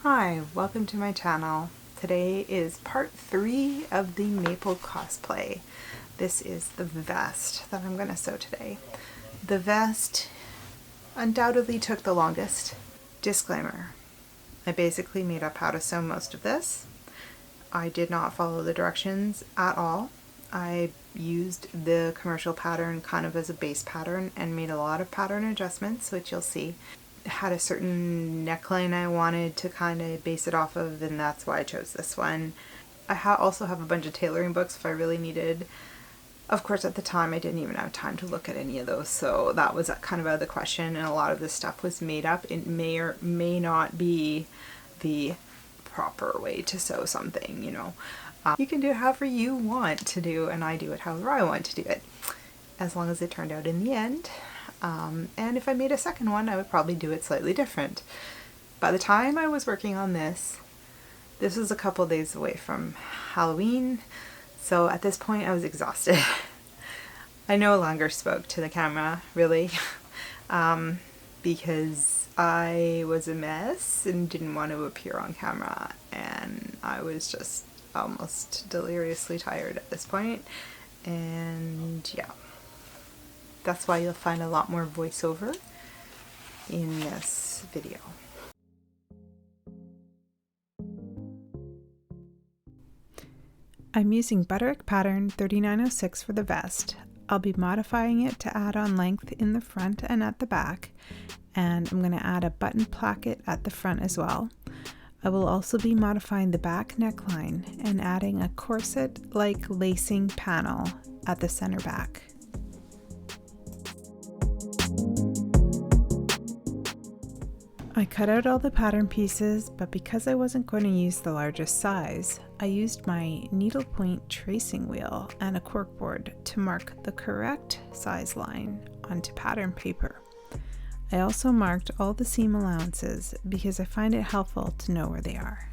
Hi, welcome to my channel. Today is part 3 of the Maple Cosplay. This is the vest that I'm going to sew today. The vest undoubtedly took the longest. Disclaimer, I basically made up how to sew most of this. I did not follow the directions at all. I used the commercial pattern kind of as a base pattern and made a lot of pattern adjustments, which you'll see. Had a certain neckline I wanted to kind of base it off of, and that's why I chose this one. I also have a bunch of tailoring books if I really needed. Of course, at the time I didn't even have time to look at any of those, so that was kind of out of the question, and a lot of this stuff was made up. It may or may not be the proper way to sew something, you know. You can do it however you want to do, and I do it however I want to do it, as long as it turned out in the end. And if I made a second one, I would probably do it slightly different. By the time I was working on this was a couple days away from Halloween, so at this point I was exhausted. I no longer spoke to the camera, really, because I was a mess and didn't want to appear on camera, and I was just almost deliriously tired at this point, and yeah. That's why you'll find a lot more voiceover in this video. I'm using Butterick pattern 3906 for the vest. I'll be modifying it to add on length in the front and at the back, and I'm going to add a button placket at the front as well. I will also be modifying the back neckline and adding a corset-like lacing panel at the center back. I cut out all the pattern pieces, but because I wasn't going to use the largest size, I used my needlepoint tracing wheel and a corkboard to mark the correct size line onto pattern paper. I also marked all the seam allowances because I find it helpful to know where they are.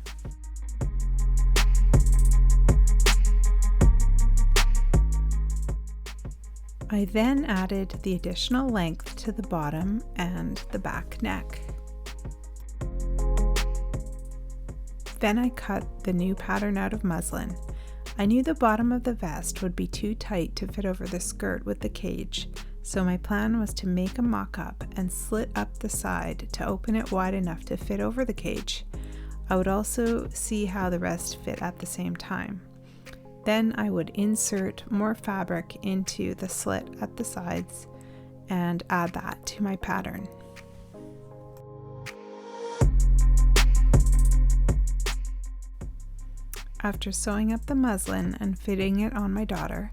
I then added the additional length to the bottom and the back neck. Then I cut the new pattern out of muslin. I knew the bottom of the vest would be too tight to fit over the skirt with the cage, so my plan was to make a mock-up and slit up the side to open it wide enough to fit over the cage. I would also see how the rest fit at the same time. Then I would insert more fabric into the slit at the sides and add that to my pattern. After sewing up the muslin and fitting it on my daughter,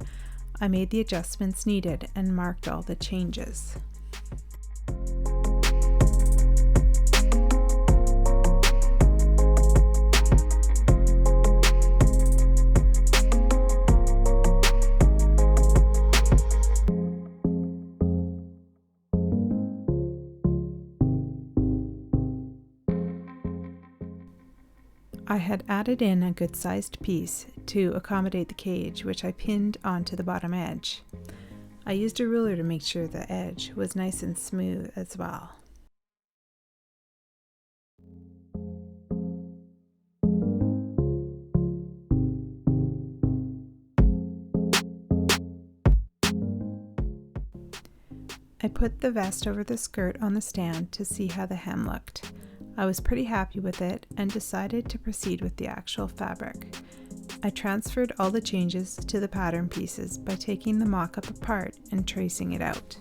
I made the adjustments needed and marked all the changes. I had added in a good-sized piece to accommodate the cage, which I pinned onto the bottom edge. I used a ruler to make sure the edge was nice and smooth as well. I put the vest over the skirt on the stand to see how the hem looked. I was pretty happy with it and decided to proceed with the actual fabric. I transferred all the changes to the pattern pieces by taking the mock-up apart and tracing it out.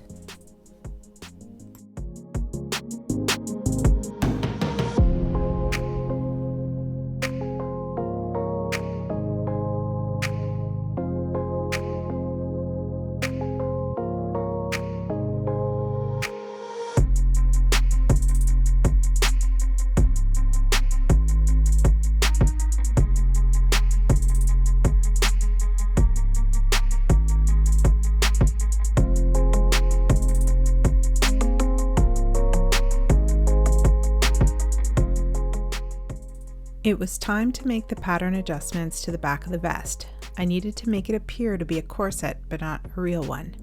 It was time to make the pattern adjustments to the back of the vest. I needed to make it appear to be a corset, but not a real one.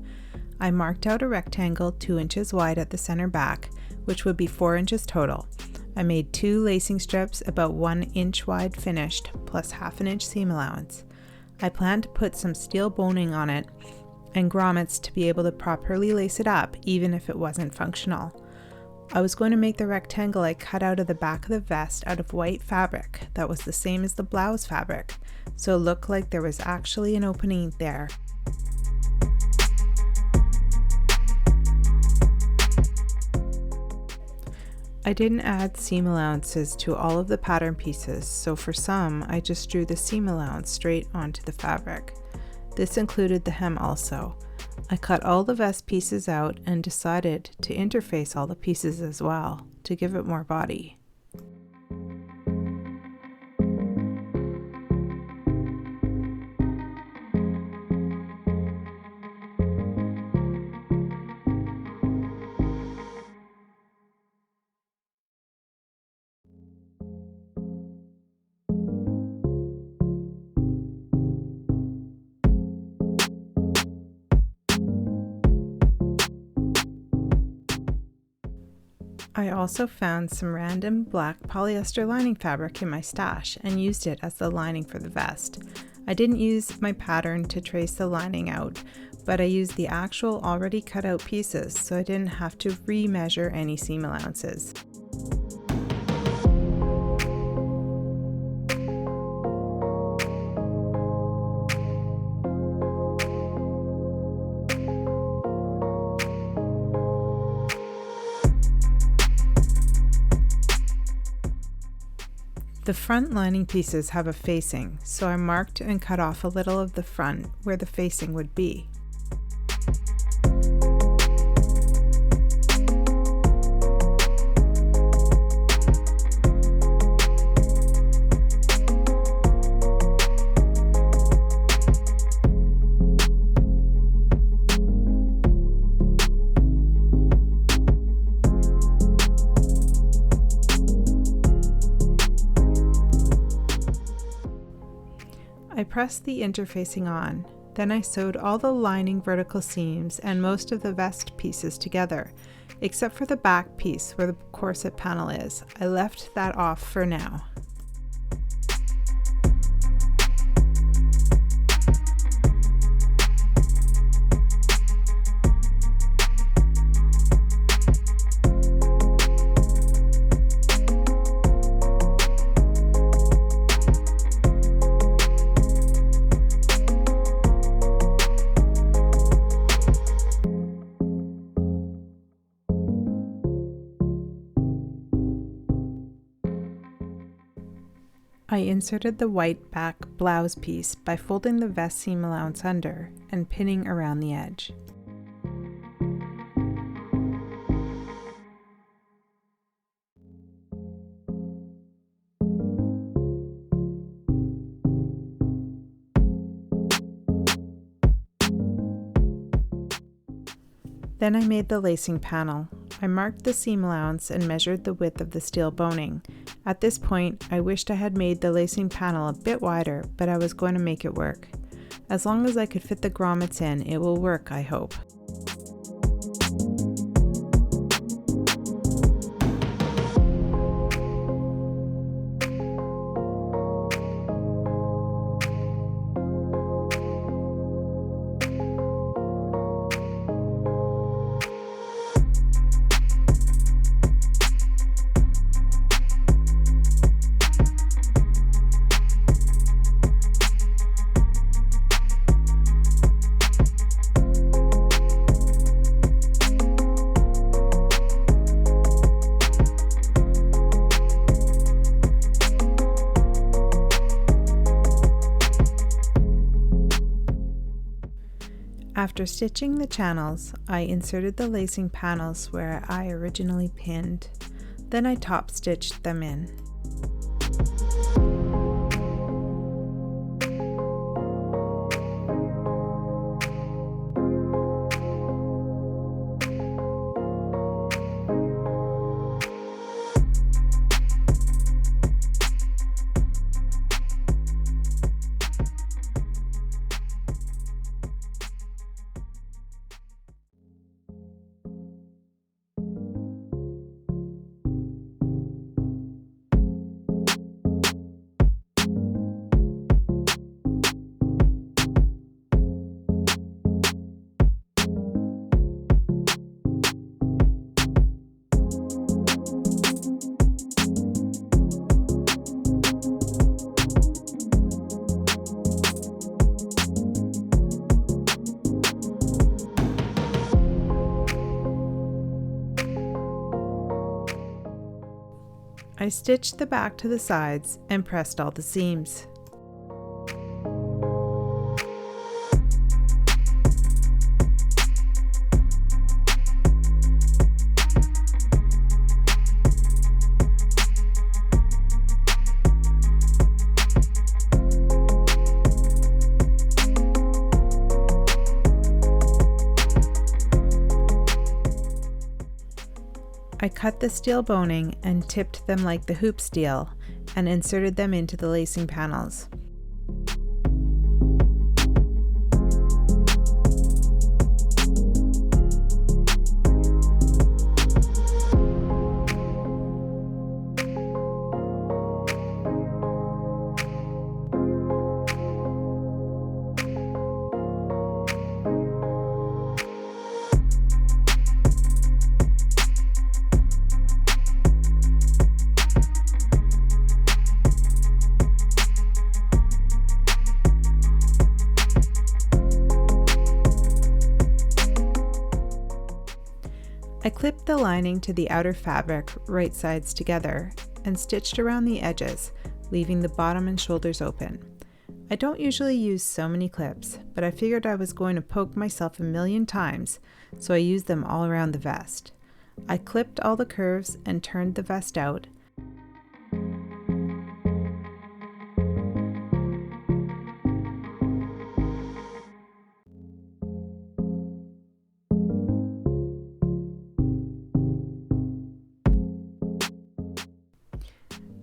I marked out a rectangle 2 inches wide at the center back, which would be 4 inches total. I made 2 lacing strips about 1 inch wide finished, plus half an inch seam allowance. I planned to put some steel boning on it and grommets to be able to properly lace it up, even if it wasn't functional. I was going to make the rectangle I cut out of the back of the vest out of white fabric that was the same as the blouse fabric, so it looked like there was actually an opening there. I didn't add seam allowances to all of the pattern pieces, so for some I just drew the seam allowance straight onto the fabric. This included the hem also. I cut all the vest pieces out and decided to interface all the pieces as well, to give it more body. I also found some random black polyester lining fabric in my stash and used it as the lining for the vest. I didn't use my pattern to trace the lining out, but I used the actual already cut out pieces, so I didn't have to re-measure any seam allowances. The front lining pieces have a facing, so I marked and cut off a little of the front where the facing would be. I pressed the interfacing on, then I sewed all the lining vertical seams and most of the vest pieces together, except for the back piece where the corset panel is. I left that off for now. I inserted the white back blouse piece by folding the vest seam allowance under and pinning around the edge. Then I made the lacing panel. I marked the seam allowance and measured the width of the steel boning. At this point, I wished I had made the lacing panel a bit wider, but I was going to make it work. As long as I could fit the grommets in, it will work, I hope. After stitching the channels, I inserted the lacing panels where I originally pinned. Then I top stitched them in. I stitched the back to the sides and pressed all the seams. I cut the steel boning and tipped them like the hoop steel and inserted them into the lacing panels. I clipped the lining to the outer fabric right sides together and stitched around the edges, leaving the bottom and shoulders open. I don't usually use so many clips, but I figured I was going to poke myself a million times, so I used them all around the vest. I clipped all the curves and turned the vest out.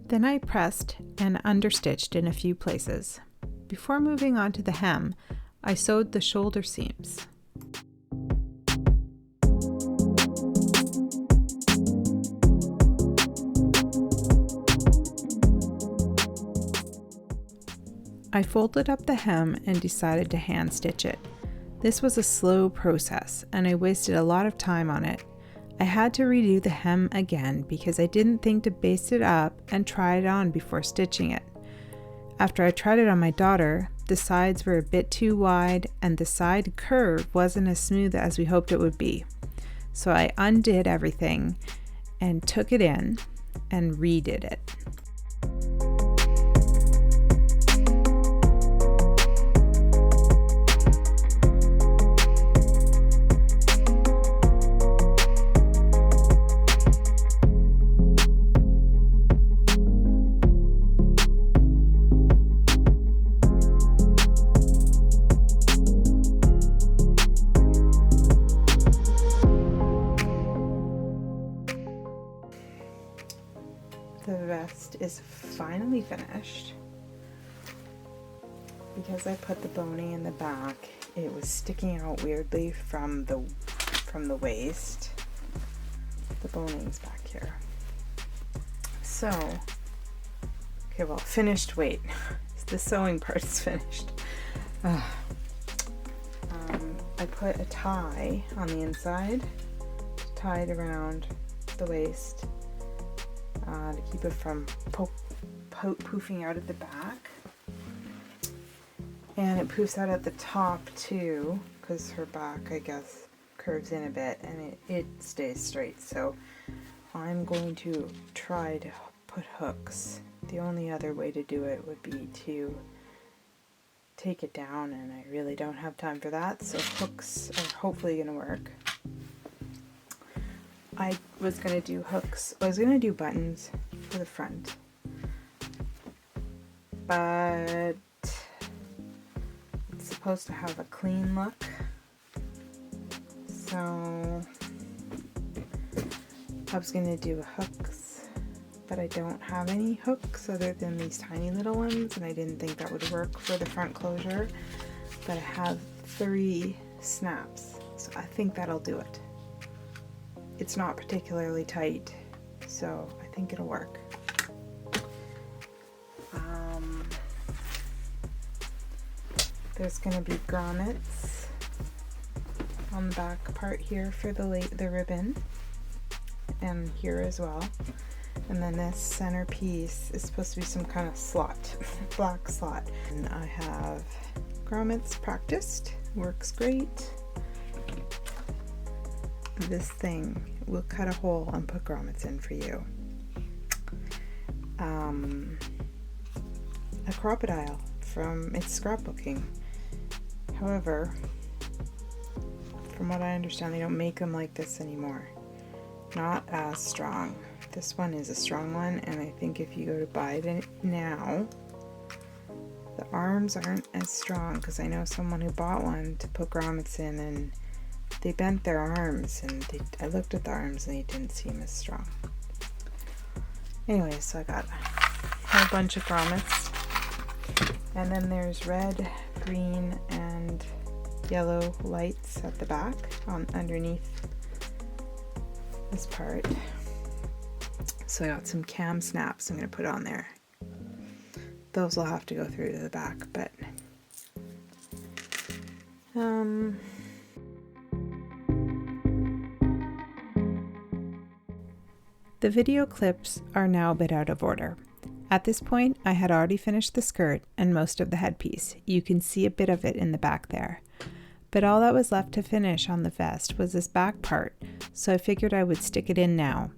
Then I pressed and understitched in a few places. Before moving on to the hem, I sewed the shoulder seams. I folded up the hem and decided to hand stitch it. This was a slow process, and I wasted a lot of time on it. I had to redo the hem again because I didn't think to baste it up and try it on before stitching it. After I tried it on my daughter, the sides were a bit too wide and the side curve wasn't as smooth as we hoped it would be. So I undid everything and took it in and redid it. The vest is finally finished. Because I put the boning in the back, it was sticking out weirdly from the waist. The boning's back here. So, okay, well, finished, wait. The sewing part is finished. I put a tie on the inside, tied around the waist. To keep it from poofing out at the back, and it poofs out at the top too because her back, I guess, curves in a bit and it stays straight. So I'm going to try to put hooks. The only other way to do it would be to take it down, and I really don't have time for that, so hooks are hopefully going to work. I was going to do hooks. I was going to do buttons for the front, but it's supposed to have a clean look, so I was going to do hooks, but I don't have any hooks other than these tiny little ones, and I didn't think that would work for the front closure, but I have 3 snaps, so I think that'll do it. It's not particularly tight, so I think it'll work. There's going to be grommets on the back part here for the ribbon, and here as well. And then this center piece is supposed to be some kind of slot, black slot. And I have grommets practiced, works great. This thing will cut a hole and put grommets in for you. a crocodile from its scrapbooking. However, from what I understand, they don't make them like this anymore. Not as strong. This one is a strong one, and I think if you go to buy it now, the arms aren't as strong, because I know someone who bought one to put grommets in, and they bent their arms, and I looked at the arms and they didn't seem as strong. Anyway, so I got a whole bunch of grommets, and then there's red, green, and yellow lights at the back underneath this part. So I got some cam snaps I'm going to put on there. Those will have to go through to the back, but the video clips are now a bit out of order. At this point, I had already finished the skirt and most of the headpiece. You can see a bit of it in the back there. But all that was left to finish on the vest was this back part, so I figured I would stick it in now.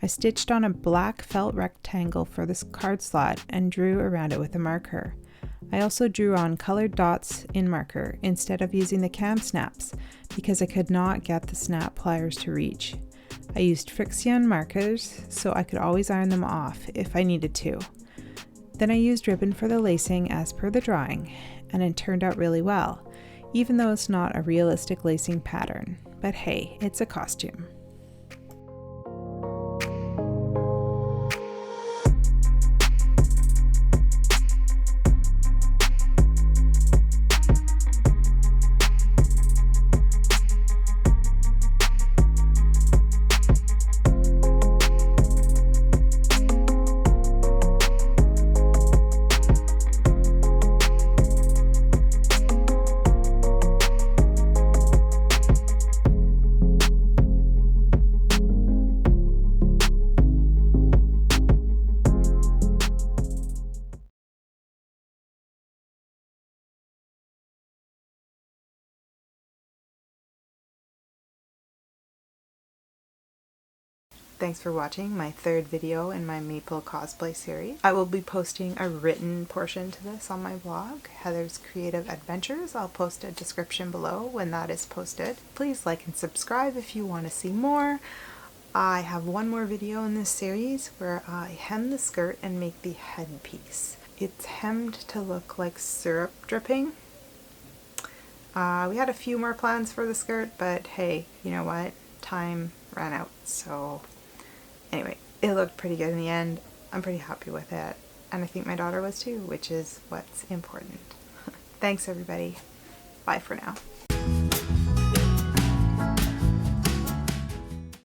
I stitched on a black felt rectangle for this card slot and drew around it with a marker. I also drew on colored dots in marker instead of using the cam snaps because I could not get the snap pliers to reach. I used friction markers so I could always iron them off if I needed to. Then I used ribbon for the lacing as per the drawing, and it turned out really well, even though it's not a realistic lacing pattern. But hey, it's a costume. Thanks for watching my third video in my Maple Cosplay series. I will be posting a written portion to this on my blog, Heather's Creative Adventures. I'll post a description below when that is posted. Please like and subscribe if you want to see more. I have one more video in this series where I hem the skirt and make the headpiece. It's hemmed to look like syrup dripping. We had a few more plans for the skirt, but hey, you know what? Time ran out, so anyway, it looked pretty good in the end. I'm pretty happy with it, and I think my daughter was too, which is what's important. Thanks everybody. Bye for now.